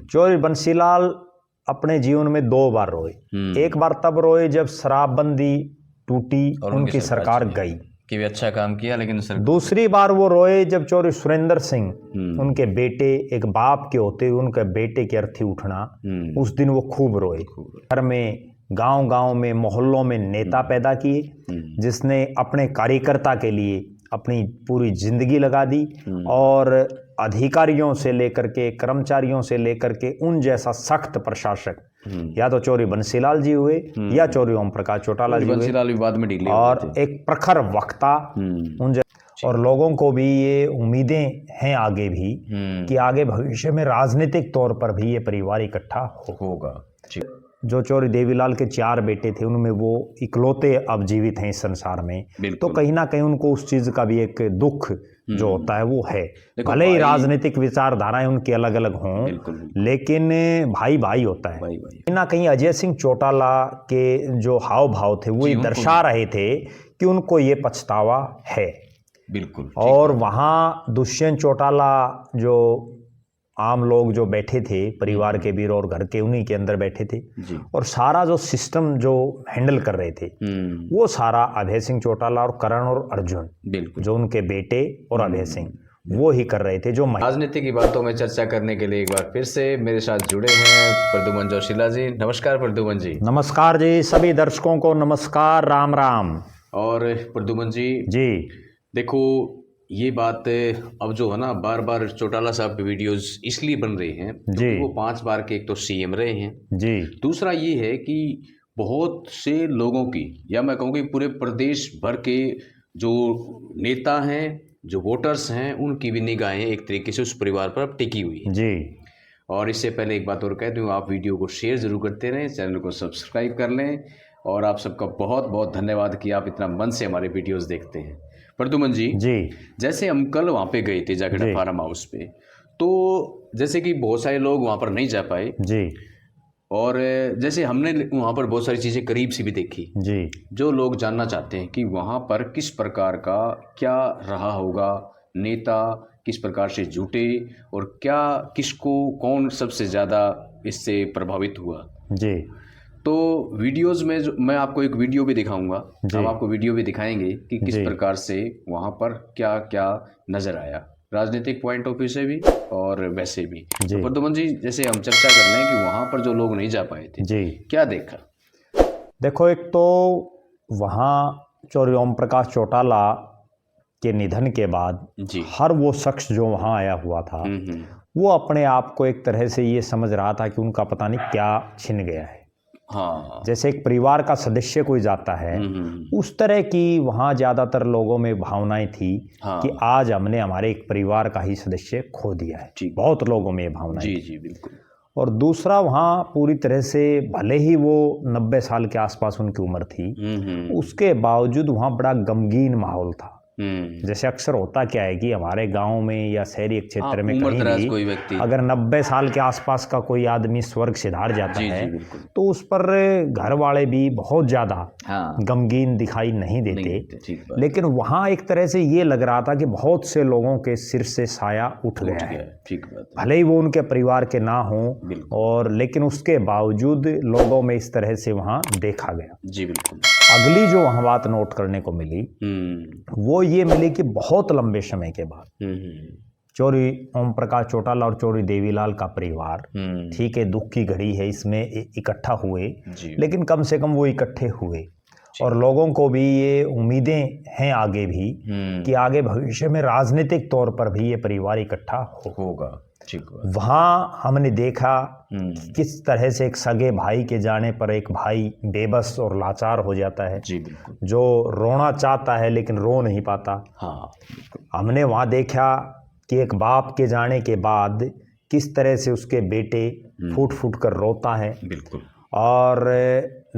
चौधरी बंसीलाल अपने जीवन में 2 बार रोए। एक बार तब रोए जब शराबबंदी टूटी और उनकी सरकार गई कि भी अच्छा काम किया, लेकिन दूसरी बार वो रोए जब चौधरी सुरेंद्र सिंह उनके बेटे, एक बाप के होते हुए उनके बेटे के अर्थी उठना, उस दिन वो खूब रोए। घर में, गांव-गांव में, मोहल्लों में नेता पैदा किए जिसने अपने कार्यकर्ता के लिए अपनी पूरी जिंदगी लगा दी और अधिकारियों से लेकर के, कर्मचारियों से लेकर के उन जैसा सख्त प्रशासक या तो चौधरी बंसीलाल जी हुए या चौधरी ओम प्रकाश चौटाला जी हुए, बाद में ढीले और एक प्रखर वक्ता उन और लोगों को भी ये उम्मीदें हैं आगे भी कि आगे भविष्य में राजनीतिक तौर पर भी ये परिवार इकट्ठा होगा। जो चौधरी देवीलाल के 4 बेटे थे उनमें वो इकलौते अब जीवित हैं इस संसार में, तो कहीं ना कहीं उनको उस चीज का भी एक दुख जो होता है वो है। भले ही राजनीतिक विचारधाराएं उनकी अलग अलग हों, लेकिन भाई भाई होता है। कहीं ना कहीं अजय सिंह चौटाला के जो हाव भाव थे वो ये दर्शा रहे थे कि उनको ये पछतावा है। बिल्कुल। और वहाँ दुष्यंत चौटाला जो आम लोग जो बैठे थे, परिवार के वीर और घर के, उन्हीं के अंदर बैठे थे और सारा जो सिस्टम जो हैंडल कर रहे थे वो सारा अभय सिंह चौटाला और करण और अर्जुन, जो उनके बेटे और अभय सिंह, वो ही कर रहे थे। जो राजनीति की बातों में चर्चा करने के लिए एक बार फिर से मेरे साथ जुड़े हैं प्रद्युमन जोशीला जी। नमस्कार प्रद्युमन जी। नमस्कार जी, सभी दर्शकों को नमस्कार, राम राम। और प्रद्युमन जी देखो, ये बात अब जो है ना, बार बार चौटाला साहब की वीडियोस इसलिए बन रहे हैं क्योंकि वो 5 बार के एक तो सीएम रहे हैं जी। दूसरा ये है कि बहुत से लोगों की, या मैं कहूँगी पूरे प्रदेश भर के जो नेता हैं, जो वोटर्स हैं, उनकी भी निगाहें एक तरीके से उस परिवार पर टिकी हुई है जी। और इससे पहले एक बात और कह दूँ, आप वीडियो को शेयर जरूर करते रहें, चैनल को सब्सक्राइब कर लें, और आप सबका बहुत बहुत धन्यवाद कि आप इतना मन से हमारे वीडियोस देखते हैं। प्रद्युमन जी जैसे हम कल वहाँ पे गए थे जागड़ा फार्म हाउस पे, तो जैसे कि बहुत सारे लोग वहाँ पर नहीं जा पाए जी, और जैसे हमने वहाँ पर बहुत सारी चीज़ें करीब से भी देखी जी। जो लोग जानना चाहते हैं कि वहाँ पर किस प्रकार का क्या रहा होगा, नेता किस प्रकार से जुटे और क्या किसको कौन सबसे ज़्यादा इससे प्रभावित हुआ जी। तो वीडियोस में मैं आपको एक वीडियो भी दिखाऊंगा, हम आपको वीडियो भी दिखाएंगे कि किस प्रकार से वहाँ पर क्या क्या नज़र आया, राजनीतिक पॉइंट ऑफ व्यू से भी और वैसे भी। तो प्रद्युमन जी, जैसे हम चर्चा कर रहे हैं कि वहाँ पर जो लोग नहीं जा पाए थे जी, क्या देखा? देखो, एक तो वहाँ चौधरी ओम प्रकाश चौटाला के निधन के बाद हर वो शख्स जो वहाँ आया हुआ था वो अपने आप को एक तरह से ये समझ रहा था कि उनका पता नहीं क्या छिन गया है। हाँ, जैसे एक परिवार का सदस्य कोई जाता है, उस तरह की वहाँ ज़्यादातर लोगों में भावनाएं थी कि आज हमने हमारे एक परिवार का ही सदस्य खो दिया है। बहुत लोगों में ये भावनाएं जी जी बिल्कुल। और दूसरा, वहाँ पूरी तरह से भले ही वो 90 साल के आसपास उनकी उम्र थी, उसके बावजूद वहाँ बड़ा गमगीन माहौल था। जैसे अक्सर होता क्या है कि हमारे गांव में या शहरी क्षेत्र में कहीं भी अगर 90 साल के आसपास का कोई आदमी स्वर्ग सिधार जाता है तो उस पर घर वाले भी बहुत ज्यादा गमगीन दिखाई नहीं देते, लेकिन वहाँ एक तरह से ये लग रहा था कि बहुत से लोगों के सिर से साया उठ गया है। भले ही वो उनके परिवार के ना हो, और लेकिन उसके बावजूद लोगों में इस तरह से वहाँ देखा गया जी। बिल्कुल। अगली जो वहाँ बात नोट करने को मिली वो ये मिली कि बहुत लंबे समय के बाद चौधरी ओम प्रकाश चौटाला और चौधरी देवीलाल का परिवार, ठीक है, दुख की घड़ी है, इसमें इकट्ठा हुए, लेकिन कम से कम वो इकट्ठे हुए और लोगों को भी ये उम्मीदें हैं आगे भी कि आगे भविष्य में राजनीतिक तौर पर भी ये परिवार इकट्ठा होगा। वहाँ हमने देखा किस तरह से एक सगे भाई के जाने पर एक भाई बेबस और लाचार हो जाता है जी। जो रोना चाहता है लेकिन रो नहीं पाता। हाँ, हमने वहाँ देखा कि एक बाप के जाने के बाद किस तरह से उसके बेटे फूट फूट कर रोता है। बिल्कुल। और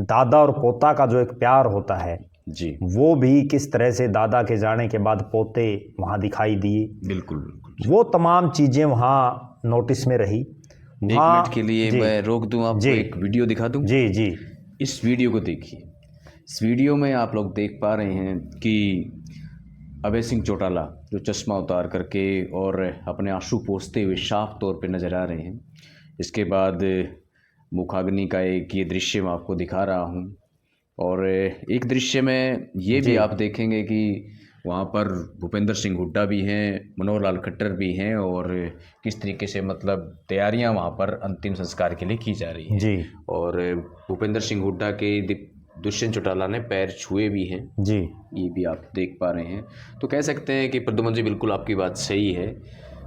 दादा और पोता का जो एक प्यार होता है जी, वो भी किस तरह से दादा के जाने के बाद पोते वहाँ दिखाई दिए। बिल्कुल। वो तमाम चीजें वहाँ नोटिस में रही। एक मिनट के लिए मैं रोक दूं, आपको एक वीडियो दिखा दूं। जी जी, इस वीडियो को देखिए। इस वीडियो में आप लोग देख पा रहे हैं कि अभय सिंह चौटाला जो चश्मा उतार करके और अपने आंसू पोंछते हुए साफ तौर पे नजर आ रहे हैं। इसके बाद मुखाग्नि का एक ये दृश्य मैं आपको दिखा रहा हूँ। और एक दृश्य में ये भी आप देखेंगे कि वहाँ पर भूपेंद्र सिंह हुड्डा भी हैं, मनोहर लाल खट्टर भी हैं, और किस तरीके से मतलब तैयारियां वहाँ पर अंतिम संस्कार के लिए की जा रही हैं जी। और भूपेंद्र सिंह हुड्डा के दुष्यंत चौटाला ने पैर छुए भी हैं जी, ये भी आप देख पा रहे हैं। तो कह सकते हैं कि प्रद्युमन जी बिल्कुल आपकी बात सही है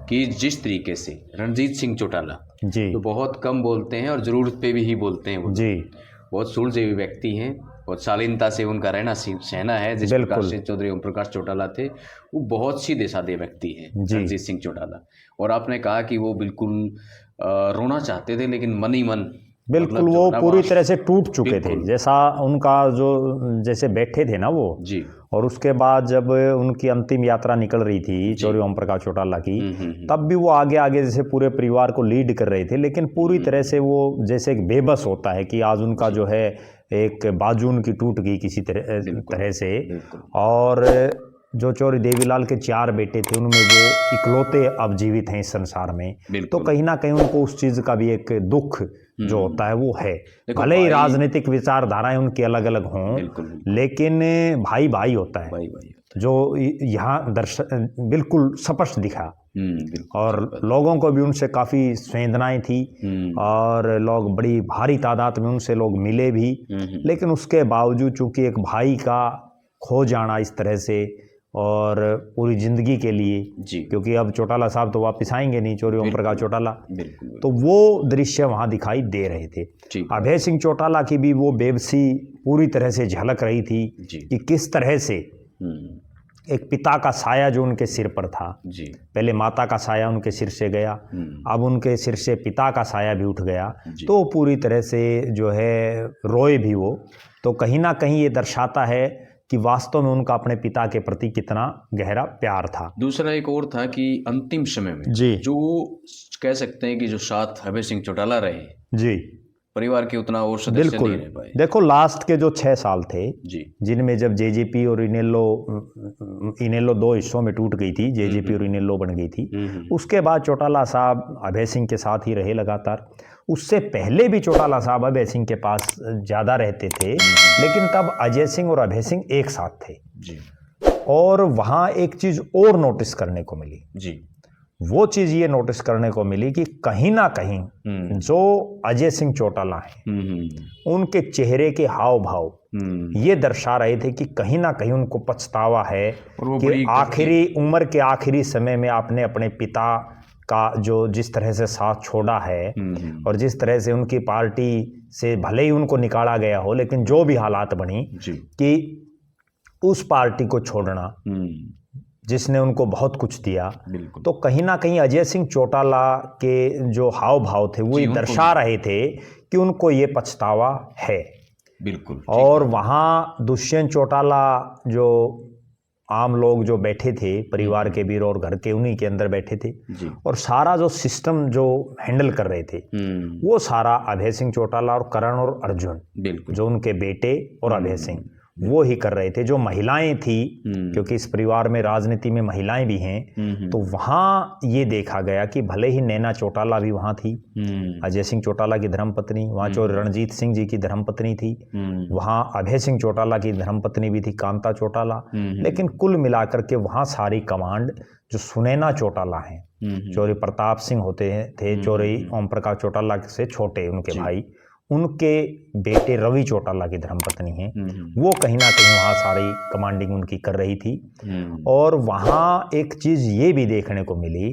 कि जिस तरीके से रणजीत सिंह चौटाला जी तो बहुत कम बोलते हैं और ज़रूरत पे भी ही बोलते हैं वो जी, बहुत सुलझे व्यक्ति हैं, बहुत शालीनता से उनका रहना सहना है। जिस प्रकार से चौधरी ओम प्रकाश चौटाला थे, वो बहुत सीधे साधे व्यक्ति हैं रणजीत सिंह चौटाला। और आपने कहा कि वो बिल्कुल रोना चाहते थे, लेकिन मन ही मन बिल्कुल मतलब वो पूरी तरह से टूट चुके थे, जैसा उनका जो जैसे बैठे थे ना वो जी। और उसके बाद जब उनकी अंतिम यात्रा निकल रही थी चौधरी ओम प्रकाश चौटाला की, तब भी वो आगे आगे जैसे पूरे परिवार को लीड कर रहे थे, लेकिन पूरी तरह से वो जैसे एक बेबस होता है कि आज उनका जो है एक बाजू उनकी टूट गई किसी तरह से। और जो चौधरी देवीलाल के 4 बेटे थे, उनमें वो इकलौते अब जीवित हैं इस संसार में, तो कहीं ना कहीं उनको उस चीज़ का भी एक दुख जो होता है वो है। भले ही राजनीतिक विचारधाराएं उनकी अलग अलग हों, लेकिन भाई भाई होता है, जो यहाँ बिल्कुल स्पष्ट दिखा। और लोगों को भी उनसे काफ़ी संवेदनाएं थी और लोग बड़ी भारी तादाद में उनसे लोग मिले भी, लेकिन उसके बावजूद चूंकि एक भाई का खो जाना इस तरह से और पूरी जिंदगी के लिए जी, क्योंकि अब चौटाला साहब तो वापस आएंगे नहीं, चौधरी ओम प्रकाश चौटाला, तो वो दृश्य वहाँ दिखाई दे रहे थे। अभय सिंह चौटाला की भी वो बेबसी पूरी तरह से झलक रही थी कि किस तरह से एक पिता का साया जो उनके सिर पर था जी, पहले माता का साया उनके सिर से गया, अब उनके सिर से पिता का साया भी उठ गया, तो पूरी तरह से जो है रोए भी वो। तो कहीं ना कहीं ये दर्शाता है कि वास्तव में उनका अपने पिता के प्रति कितना गहरा प्यार था। दूसरा एक और था कि अंतिम समय में जी, जो कह सकते हैं कि जो साथ अभय सिंह चौटाला रहे जी, परिवार के उतना और सदस्य नहीं रह पाए। देखो लास्ट के जो 6 साल थे जी, जिनमें जब जेजेपी और इनेलो 2 हिस्सों में टूट गई थी, जेजेपी और इनेलो बन गई थी, उसके बाद चौटाला साहब अभय सिंह के साथ ही रहे लगातार। उससे पहले भी चौटाला साहब अभय सिंह के पास ज़्यादा रहते थे, लेकिन तब अजय सिंह और अभय सिंह एक साथ थे जी। और वहाँ एक चीज़ और नोटिस करने को मिली जी, वो चीज़ ये नोटिस करने को मिली कि कहीं ना कहीं जो अजय सिंह चौटाला हैं, उनके चेहरे के हाव भाव ये दर्शा रहे थे कि कहीं ना कहीं उनको पछतावा है कि आखिरी उम्र के आखिरी समय में आपने अपने पिता का जो जिस तरह से साथ छोड़ा है और जिस तरह से उनकी पार्टी से भले ही उनको निकाला गया हो, लेकिन जो भी हालात बनी कि उस पार्टी को छोड़ना जिसने उनको बहुत कुछ दिया, तो कहीं ना कहीं अजय सिंह चौटाला के जो हाव भाव थे वो ये दर्शा रहे थे कि उनको ये पछतावा है। बिल्कुल। और वहाँ दुष्यंत चौटाला जो आम लोग जो बैठे थे, परिवार के वीर और घर के, उन्हीं के अंदर बैठे थे और सारा जो सिस्टम जो हैंडल कर रहे थे वो सारा अभय सिंह चौटाला और करण और अर्जुन, जो उनके बेटे और अभय सिंह, वो ही कर रहे थे। जो महिलाएं थी, क्योंकि इस परिवार में राजनीति में महिलाएं भी हैं, तो वहाँ ये देखा गया कि भले ही नैना चौटाला भी वहाँ थी, अजय सिंह चौटाला की धर्मपत्नी, वहाँ जो रणजीत सिंह जी की धर्मपत्नी थी, वहाँ अभय सिंह चौटाला की धर्मपत्नी भी थी कांता चौटाला, लेकिन कुल मिलाकर के वहाँ सारी कमांड जो सुनैना चौटाला हैं, चौधरी प्रताप सिंह होते थे, चौधरी ओम प्रकाश चौटाला से छोटे उनके भाई, उनके बेटे रवि चौटाला की धर्मपत्नी हैं, वो कहीं ना कहीं वहाँ सारी कमांडिंग उनकी कर रही थी। और वहाँ एक चीज़ ये भी देखने को मिली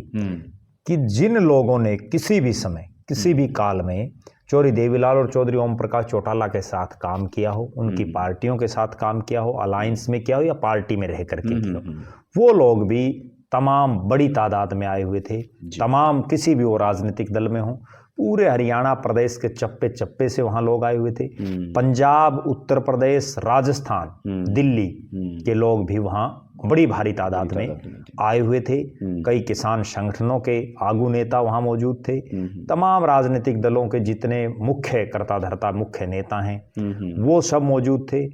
कि जिन लोगों ने किसी भी समय किसी भी काल में चौधरी देवीलाल और चौधरी ओम प्रकाश चौटाला के साथ काम किया हो, उनकी पार्टियों के साथ काम किया हो, अलायंस में किया हो या पार्टी में रह करके किया हो, वो लोग भी तमाम बड़ी तादाद में आए हुए थे, तमाम किसी भी वो राजनीतिक दल में हो, पूरे हरियाणा प्रदेश के चप्पे चप्पे से वहाँ लोग आए हुए थे। पंजाब, उत्तर प्रदेश, राजस्थान, दिल्ली के लोग भी वहाँ बड़ी भारी तादाद में आए हुए थे। कई किसान संगठनों के आगू नेता वहाँ मौजूद थे। तमाम राजनीतिक दलों के जितने मुख्य कर्ता धर्ता मुख्य नेता हैं वो सब मौजूद थे।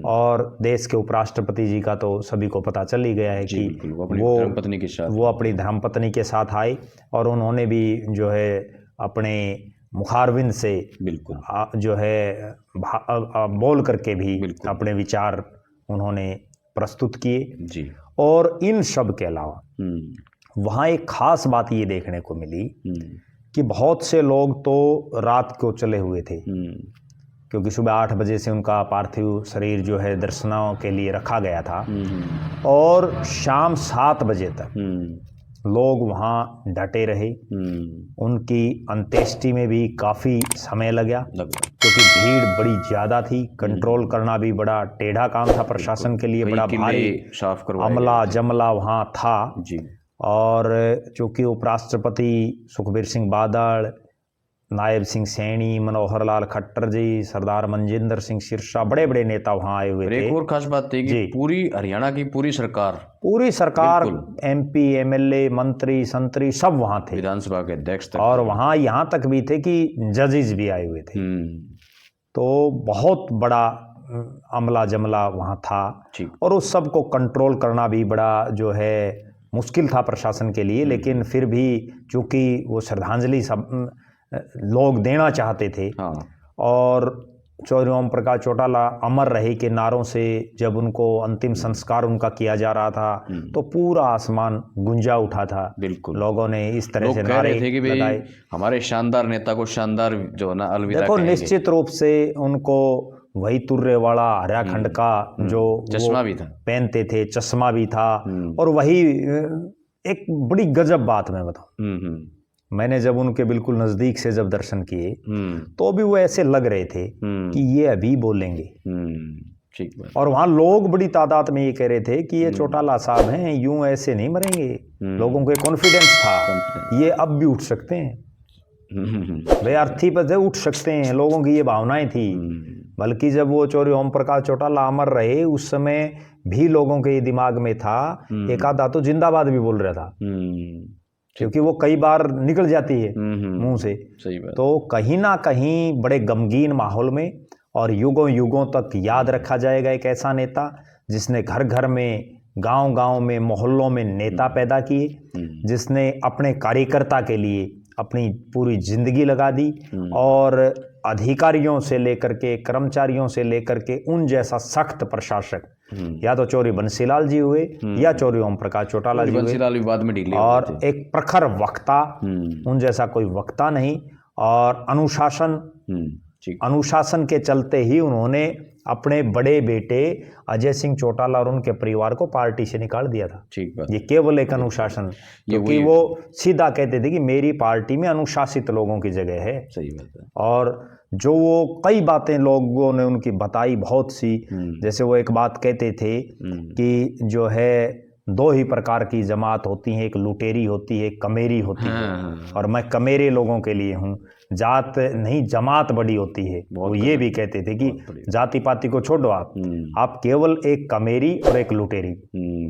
और देश के उपराष्ट्रपति जी का तो सभी को पता चल ही गया है कि वो अपनी धर्मपत्नी के साथ आए और उन्होंने भी जो है अपने मुखारबिंद से बिल्कुल जो है बोल करके भी अपने विचार उन्होंने प्रस्तुत किए जी। और इन सब के अलावा वहाँ एक खास बात ये देखने को मिली कि बहुत से लोग तो रात को चले हुए थे, क्योंकि सुबह 8 बजे से उनका पार्थिव शरीर जो है दर्शनों के लिए रखा गया था और शाम 7 बजे तक लोग वहाँ डटे रहे। उनकी अंत्येष्टि में भी काफ़ी समय लगा, क्योंकि भीड़ बड़ी ज़्यादा थी। कंट्रोल करना भी बड़ा टेढ़ा काम था, प्रशासन के लिए बड़ा भारी अमला जमला वहाँ था जी। और चूँकि उपराष्ट्रपति सुखबीर सिंह बादल, नायब सिंह सैनी, मनोहर लाल खट्टर जी, सरदार मनजिंदर सिंह सिरसा, बड़े बड़े नेता वहाँ आए हुए थे। एक और खास बात थी कि पूरी हरियाणा की पूरी सरकार MP MLA मंत्री संतरी सब वहाँ थे, विधानसभा के अध्यक्ष तक, और वहाँ यहाँ तक भी थे कि जजेस भी आए हुए थे। तो बहुत बड़ा अमला जमला वहाँ था और उस सब को कंट्रोल करना भी बड़ा जो है मुश्किल था प्रशासन के लिए। लेकिन फिर भी चूँकि वो श्रद्धांजलि सब लोग देना चाहते थे और चौधरी ओम प्रकाश चौटाला अमर रहे के नारों से जब उनको अंतिम संस्कार उनका किया जा रहा था तो पूरा आसमान गुंजा उठा था। बिल्कुल, लोगों ने इस तरह से नारे लगाए, हमारे शानदार नेता को शानदार जो है ना अलविदा। देखो निश्चित रूप से उनको वही तुर्रे वाला हरियाखंड का जो चश्मा भी था, पहनते थे, चश्मा भी था। और वही एक बड़ी गजब बात मैं बताऊं, मैंने जब उनके बिल्कुल नजदीक से जब दर्शन किए तो भी वो ऐसे लग रहे थे कि ये अभी बोलेंगे। और वहाँ लोग बड़ी तादाद में ये कह रहे थे कि ये चौटाला साहब हैं, यूं ऐसे नहीं मरेंगे। लोगों को कॉन्फिडेंस था ये अब भी उठ सकते हैं, वे अर्थी पर से उठ सकते हैं, लोगों की ये भावनाएं थी। बल्कि जब वो चौधरी ओम प्रकाश चौटाला अमर रहे उस समय भी लोगों के दिमाग में था, एक आधा तो जिंदाबाद भी बोल रहा था, क्योंकि वो कई बार निकल जाती है मुंह से। सही बात। तो कहीं ना कहीं बड़े गमगीन माहौल में और युगों युगों तक याद रखा जाएगा एक ऐसा नेता जिसने घर घर में, गांव गांव में, मोहल्लों में नेता पैदा किए, जिसने अपने कार्यकर्ता के लिए अपनी पूरी जिंदगी लगा दी और अधिकारियों से लेकर के, कर्मचारियों से लेकर के उन जैसा सख्त प्रशासक या तो चौधरी बंसीलाल जी हुए या चौधरी ओम प्रकाश चौटाला जी हुए, बाद में ढीले और एक प्रखर वक्ता, उन जैसा कोई वक्ता नहीं। और अनुशासन के चलते ही उन्होंने अपने बड़े बेटे अजय सिंह चौटाला और उनके परिवार को पार्टी से निकाल दिया था। ठीक बात। ये केवल एक अनुशासन, क्योंकि वो सीधा कहते थे कि मेरी पार्टी में अनुशासित लोगों की जगह है। सही बात है। और जो वो कई बातें लोगों ने उनकी बताई बहुत सी, जैसे वो एक बात कहते थे कि जो है 2 ही प्रकार की जमात होती हैं, एक लुटेरी होती है, एक कमेरी होती है, और मैं कमेरे लोगों के लिए हूँ, जात नहीं जमात बड़ी होती है। वो ये भी कहते थे कि जाति पाति को छोड़ो, आप केवल एक कमेरी और एक लुटेरी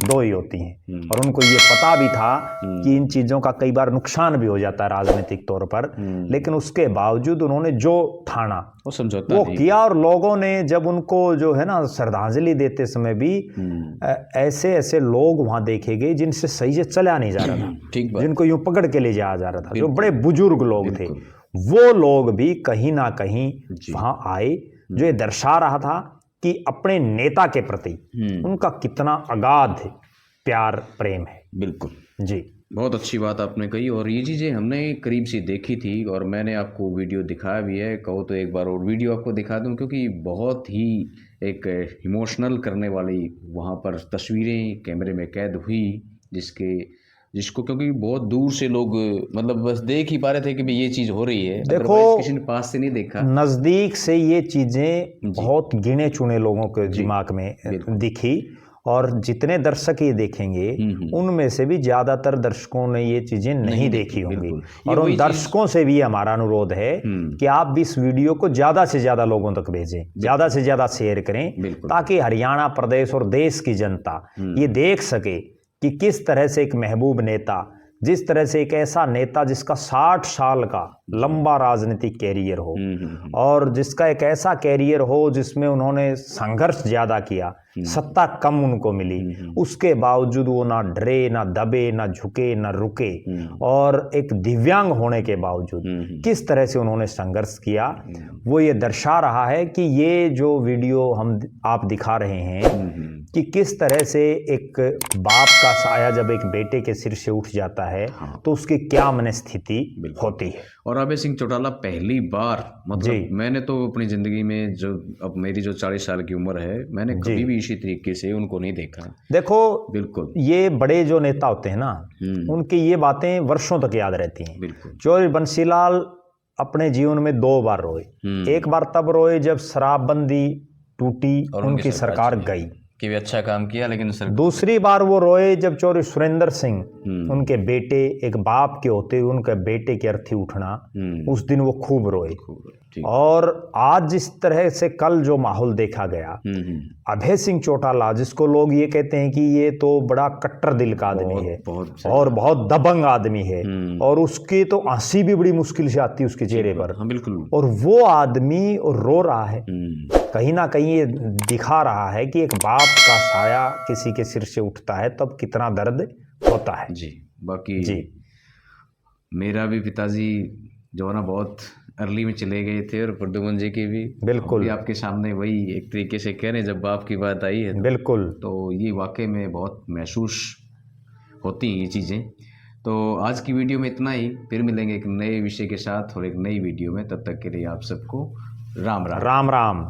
2 ही होती हैं। और उनको ये पता भी था कि इन चीज़ों का कई बार नुकसान भी हो जाता है राजनीतिक तौर पर, लेकिन उसके बावजूद उन्होंने जो ठाना वो किया। और लोगों ने जब उनको जो है ना श्रद्धांजलि देते समय भी ऐसे ऐसे लोग वहाँ देखे गए जिनसे सही से चला नहीं जा रहा था, जिनको यूं पकड़ के ले जाया जा रहा था, जो बड़े बुजुर्ग लोग थे, वो लोग भी कहीं ना कहीं वहाँ आए, जो ये दर्शा रहा था कि अपने नेता के प्रति उनका कितना अगाध प्यार प्रेम है। बिल्कुल जी, बहुत अच्छी बात आपने कही और ये चीज़ें हमने करीब से देखी थी और मैंने आपको वीडियो दिखाया भी है। कहो तो एक बार और वीडियो आपको दिखा दूं, क्योंकि बहुत ही एक इमोशनल करने वाली वहाँ पर तस्वीरें कैमरे में कैद हुई, जिसको क्योंकि बहुत दूर से लोग मतलब बस देख ही पा रहे थे कि भाई ये चीज़ हो रही है। देखो किसी ने पास से नहीं देखा, नज़दीक से ये चीज़ें बहुत गिने चुने लोगों के दिमाग में दिखी, और जितने दर्शक ये देखेंगे उनमें से भी ज़्यादातर दर्शकों ने ये चीज़ें नहीं देखी होंगी। और उन दर्शकों से भी हमारा अनुरोध है कि आप भी इस वीडियो को ज़्यादा से ज़्यादा लोगों तक भेजें, ज़्यादा से ज़्यादा शेयर करें, ताकि हरियाणा प्रदेश और देश की जनता ये देख सके कि किस तरह से एक महबूब नेता जिस तरह से एक ऐसा नेता जिसका 60 साल का लंबा राजनीतिक कैरियर हो और जिसका एक ऐसा कैरियर हो जिसमें उन्होंने संघर्ष ज़्यादा किया, सत्ता कम उनको मिली, उसके बावजूद वो ना डरे, ना दबे, ना झुके, ना रुके, और एक दिव्यांग होने के बावजूद किस तरह से उन्होंने संघर्ष किया, वो ये दर्शा रहा है कि ये जो वीडियो आप दिखा रहे हैं कि किस तरह से एक बाप का साया जब एक बेटे के सिर से उठ जाता है तो उसकी क्या मनस्थिति होती है। और अभय सिंह चौटाला पहली बार, मतलब मैंने तो अपनी ज़िंदगी में, जो अब मेरी जो 40 साल की उम्र है, मैंने कभी भी इसी तरीके से उनको नहीं देखा। देखो, बिल्कुल, ये बड़े जो नेता होते हैं ना, उनकी ये बातें वर्षों तक याद रहती हैं। बिल्कुल। चौधरी बंसीलाल अपने जीवन में 2 बार रोए। एक बार तब रोए जब शराबबंदी टूटी और उनकी सरकार गई कि वे अच्छा काम किया, लेकिन दूसरी बार वो रोए जब चौधरी सुरेंद्र सिंह, उनके बेटे, एक बाप के होते हुए उनके बेटे के अर्थी उठना, उस दिन वो खूब रोए। और आज जिस तरह से कल जो माहौल देखा गया, अभय सिंह चौटाला, जिसको लोग ये कहते हैं कि ये तो बड़ा कट्टर दिल का आदमी है और बहुत दबंग आदमी है, और उसकी तो हंसी भी बड़ी मुश्किल से आती है उसके चेहरे पर, बिल्कुल, और वो आदमी रो रहा है। कहीं ना कहीं ये दिखा रहा है कि एक बाप का साया किसी के सिर से उठता है तब कितना दर्द होता है। जी, बाकी जी मेरा भी पिताजी जो है ना बहुत अर्ली में चले गए थे, और प्रद्युमन जी की भी बिल्कुल आपके सामने वही एक तरीके से कह रहे हैं, जब बाप की बात आई है बिल्कुल, तो ये वाकई में बहुत महसूस होती हैं ये चीज़ें। तो आज की वीडियो में इतना ही, फिर मिलेंगे एक नए विषय के साथ और एक नई वीडियो में। तब तक के लिए आप सबको राम राम। राम राम।